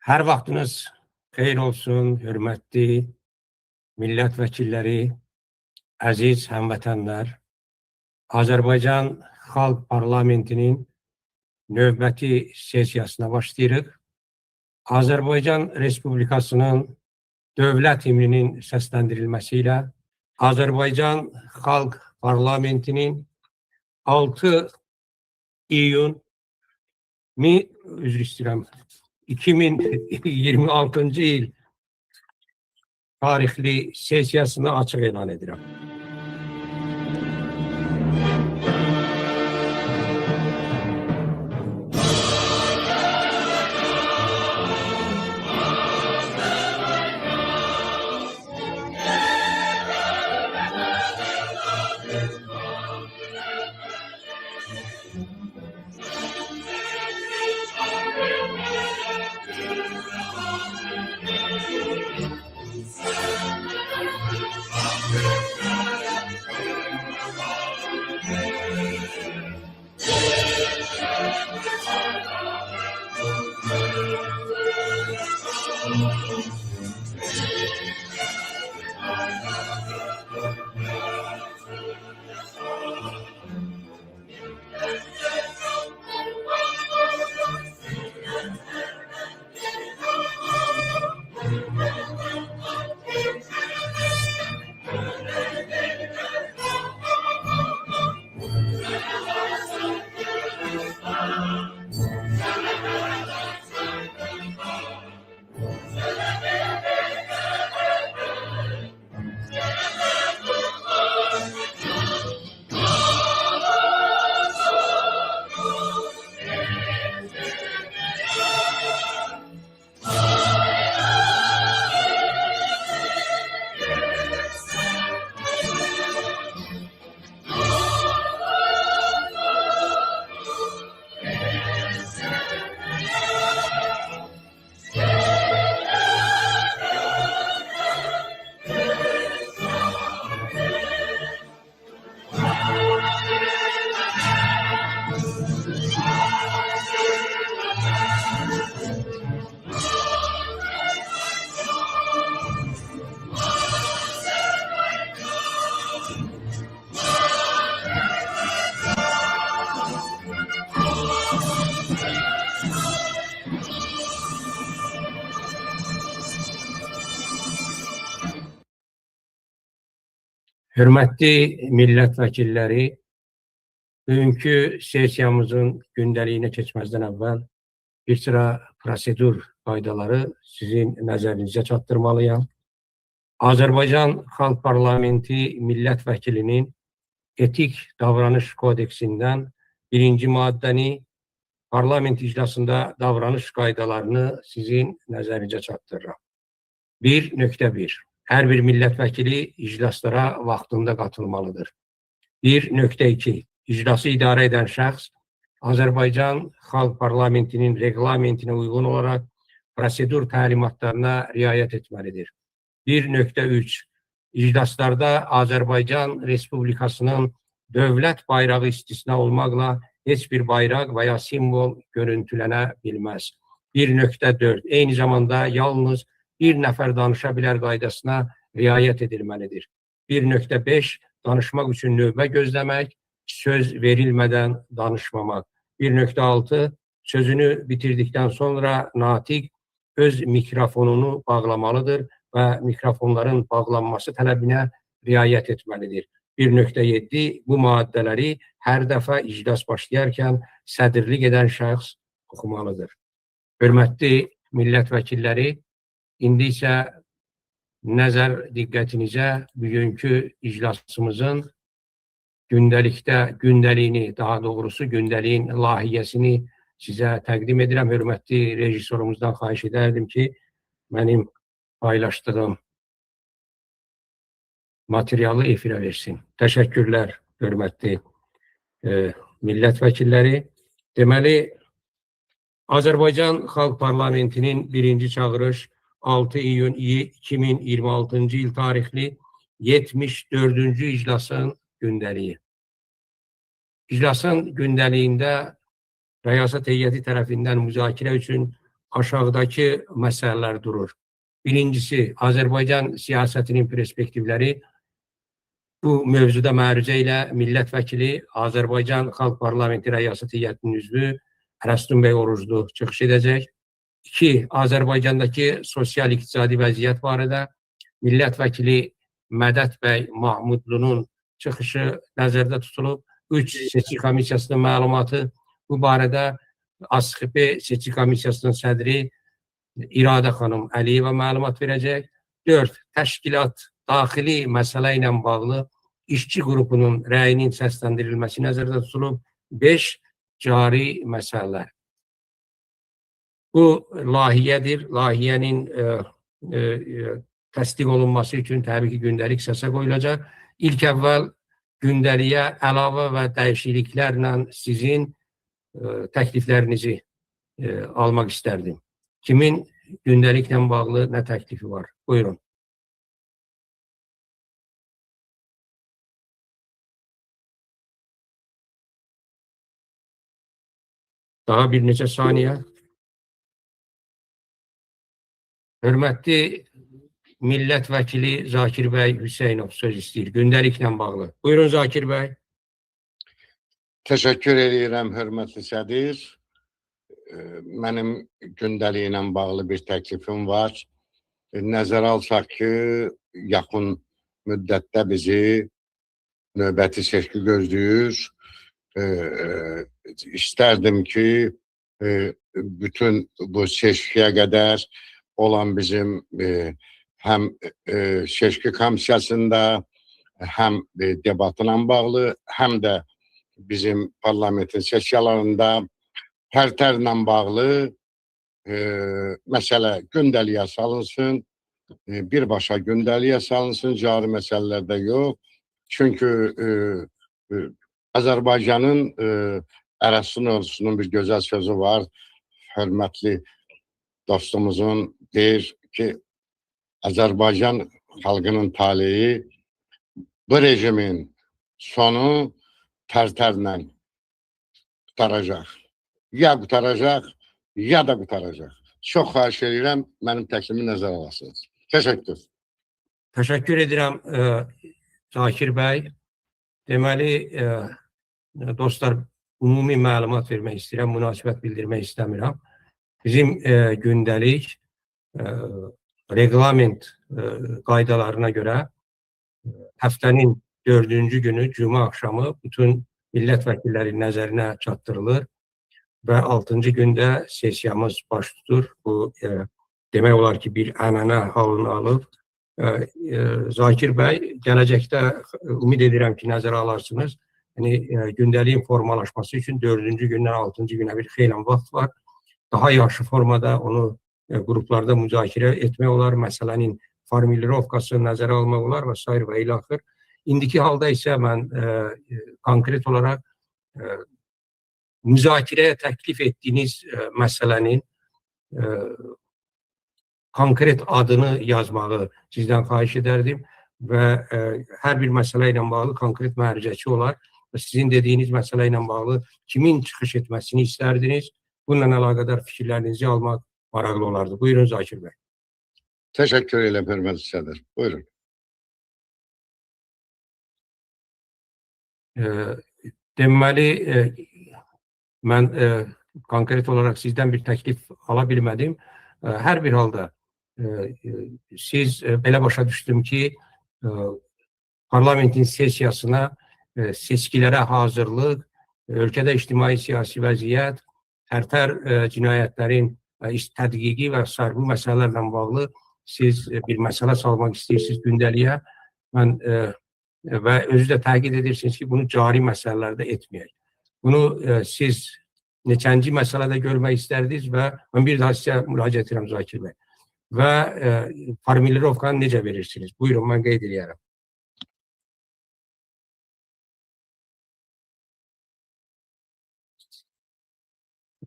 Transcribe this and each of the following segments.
Hər vaxtınız xeyir olsun, hörmətli millət vəkilləri, əziz həmvətənlər. Azərbaycan Xalq Parlamentinin növbəti sesiyasına başlayırıq. Azərbaycan Respublikasının dövlət himninin səsləndirilməsi ilə Azərbaycan Xalq Parlamentinin 6 iyun 2026-cı il tarixli sesiyasını açıq elan edirəm. Hörmətli millət vəkilləri, bugünkü sesiyamızın gündəliyinə keçməzdən əvvəl bir sıra prosedur qaydaları sizin nəzərinizə çatdırmalıyam. Azərbaycan Xalq Parlamenti millət vəkilinin etik davranış kodeksindən birinci maddəni, parlament iclasında davranış qaydalarını sizin nəzərinizə çatdırıram. 1.1. Hər bir millət vəkili iclaslara vaxtında qatılmalıdır. 1.2. İclası idarə edən şəxs Azərbaycan Xalq Parlamentinin reglamentinə uyğun olaraq prosedur təlimatlarına riayət etməlidir. 1.3. İclaslarda Azərbaycan Respublikasının dövlət bayrağı istisna olmaqla heç bir bayraq və ya simvol görüntülənə bilməz. 1.4. Eyni zamanda yalnız bir nəfər danışa bilər qaydasına riayət edilməlidir. 1.5. Danışmaq üçün növbə gözləmək, söz verilmədən danışmamaq. 1.6. Sözünü bitirdikdən sonra natiq öz mikrofonunu bağlamalıdır və mikrofonların bağlanması tələbinə riayət etməlidir. 1.7. Bu maddələri hər dəfə iclas başlayarkən sədrlik edən şəxs oxumalıdır. Hörmətli millət vəkilləri, İndi isə nəzər diqqətinizə bugünkü iclasımızın gündəliyini, daha doğrusu gündəliyin lahiyyəsini sizə təqdim edirəm. Hörmətli rejissorumuzdan xahiş edərdim ki, mənim paylaşdığım materialı efirə versin. Təşəkkürlər, hörmətli millət vəkilləri. Deməli, Azərbaycan Xalq Parlamentinin birinci çağırış 6 iyun 2026-cı il tarixli 74-cü iclasın gündəliyi. İclasın gündəliyində Rəyasət Heyəti tərəfindən müzakirə üçün aşağıdakı məsələlər durur. Birincisi, Azərbaycan siyasətinin perspektivləri. Bu mövzuda məruzə ilə millət vəkili, Azərbaycan Xalq Parlamenti Rəyasət Heyətinin üzvü Ərəstun bəy Oruclu çıxış edəcək. 2. Azərbaycandakı sosial-iqtisadi vəziyyət barədə millət vəkili Mədət bəy Mahmudlunun çıxışı nəzərdə tutulub. 3. Seçki Komissiyasının məlumatı. Bu barədə ASXP Seçki Komissiyasının sədri İradə xanım Əliyeva məlumat verəcək. 4. Təşkilat daxili məsələ ilə bağlı işçi qrupunun rəyinin səsləndirilməsi nəzərdə tutulub. 5. Cari məsələlər. Bu layihədir. Layihənin təsdiq olunması üçün təbii ki, gündəlik səsə qoyulacaq. İlk əvvəl gündəliyə əlavə və dəyişikliklərlə sizin təkliflərinizi almaq istərdim. Kimin gündəliklə bağlı nə təklifi var? Buyurun. Daha bir neçə saniyə. Hörmətli millət vəkili Zakir bəy Hüseynov söz istəyir. Gündəliklə bağlı. Buyurun Zakir bəy. Təşəkkür edirəm, hörmətli sədir. Mənim gündəliylə bağlı bir təklifim var. Nəzərə alsaq ki, yaxın müddətdə bizi növbəti seçki gözləyir. İstərdim ki, bütün bu seçkiyə qədər olan bizim həm seçki komissiyasında, həm debatla bağlı, həm də bizim parlamentin sessiyalarında tərtərlə bağlı məsələ gündəliyə salınsın, birbaşa gündəliyə salınsın, cari məsələlərdə yox. Çünki Azərbaycanın Ərəstun ordusunun bir gözəl sözü var. Hörmətli dostumuzun deyir ki, Azərbaycan xalqının taleyi bu rejimin sonu tərtərlə qutaracaq. Ya qutaracaq, ya da qutaracaq. Çox xahiş edirəm, mənim təklifimi nəzərə alasınız. Təşəkkür. Təşəkkür edirəm Zakir bəy. Deməli, dostlar, ümumi məlumat vermək istəyirəm, münasibət bildirmək istəmirəm. Bizim gündəlik reglament qaydalarına görə həftənin 4-cü günü, cümə axşamı bütün millət vəkilləri nəzərinə çatdırılır və 6-cı gündə sessiyamız baş tutur. Bu, demək olar ki, bir ənənə halını alıb. Zakir bəy, gələcəkdə ümid edirəm ki, nəzərə alarsınız. Yəni, gündəliyin formalaşması üçün 4-cü gündən 6-cı günə bir xeyli vaxt var. Daha yaxşı formada onu qruplarda müzakirə etmək olar, məsələnin formulirovkası nəzərə almaq olar və s. və ilə axır. İndiki halda isə mən konkret olaraq müzakirəyə təklif etdiyiniz məsələnin konkret adını yazmağı sizdən xahiş edərdim və hər bir məsələ ilə bağlı konkret mərcəçi olar və sizin dediyiniz məsələ ilə bağlı kimin çıxış etməsini istərdiniz? Bununla əlaqədar fikirlərinizi almaq maraqlı olardı. Buyurun Zakir bəy. Təşəkkür edirəm, hörmətli sədir. Buyurun. Deməli, mən konkret olaraq sizdən bir təklif ala bilmədim. Hər bir halda siz belə başa düşdüm ki, parlamentin sessiyasına seçkilərə hazırlıq, ölkədə ictimai-siyasi vəziyyət, tərtər cinayətlərin tədqiqi və s. bu məsələlərlə bağlı siz bir məsələ salmaq istəyirsiniz gündəliyə. Mən və özü də təkid edirsiniz ki, bunu cari məsələlərdə etməyək. Bunu siz neçənci məsələdə görmək istərdiniz və mən bir daha sizə müraciət edirəm Zakir bəy. Və formulirovkanı necə verirsiniz? Buyurun, mən qeyd edərəm.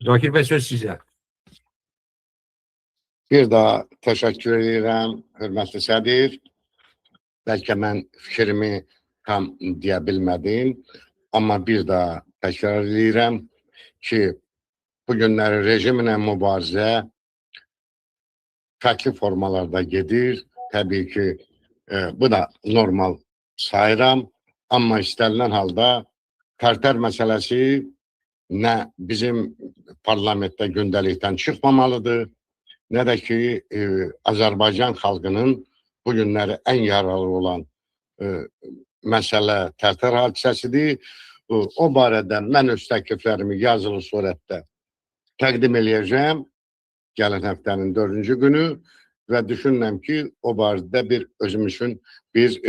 Zakir bəy, söz sizə. Bir daha təşəkkür edirəm, hörmətli sədir. Bəlkə mən fikrimi tam deyə bilmədim, amma bir daha təkrar edirəm ki, bu günləri rejimlə mübarizə fərqli formalarda gedir. Təbii ki, bu da normal sayıram. Amma istənilən halda Tərtər məsələsi nə bizim parlamentdə gündəlikdən çıxmamalıdır, nə də ki, Azərbaycan xalqının bu günləri ən yaralı olan məsələ Tərtər hadisəsidir. O barədə mən öz təkliflərimi yazılı surətdə təqdim eləyəcəm gələn həftənin 4-cü günü və düşünürəm ki, o barədə özüm üçün bir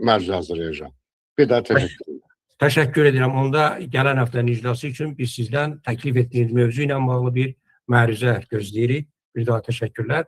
mərc hazırlayacağam. Bir daha təşəkkür ederim. Təşəkkür edirəm. Onda gələn həftənin iclası üçün biz sizdən təklif etdiyiniz mövzu ilə bağlı bir məruzə gözləyirik. Bir daha təşəkkürlər.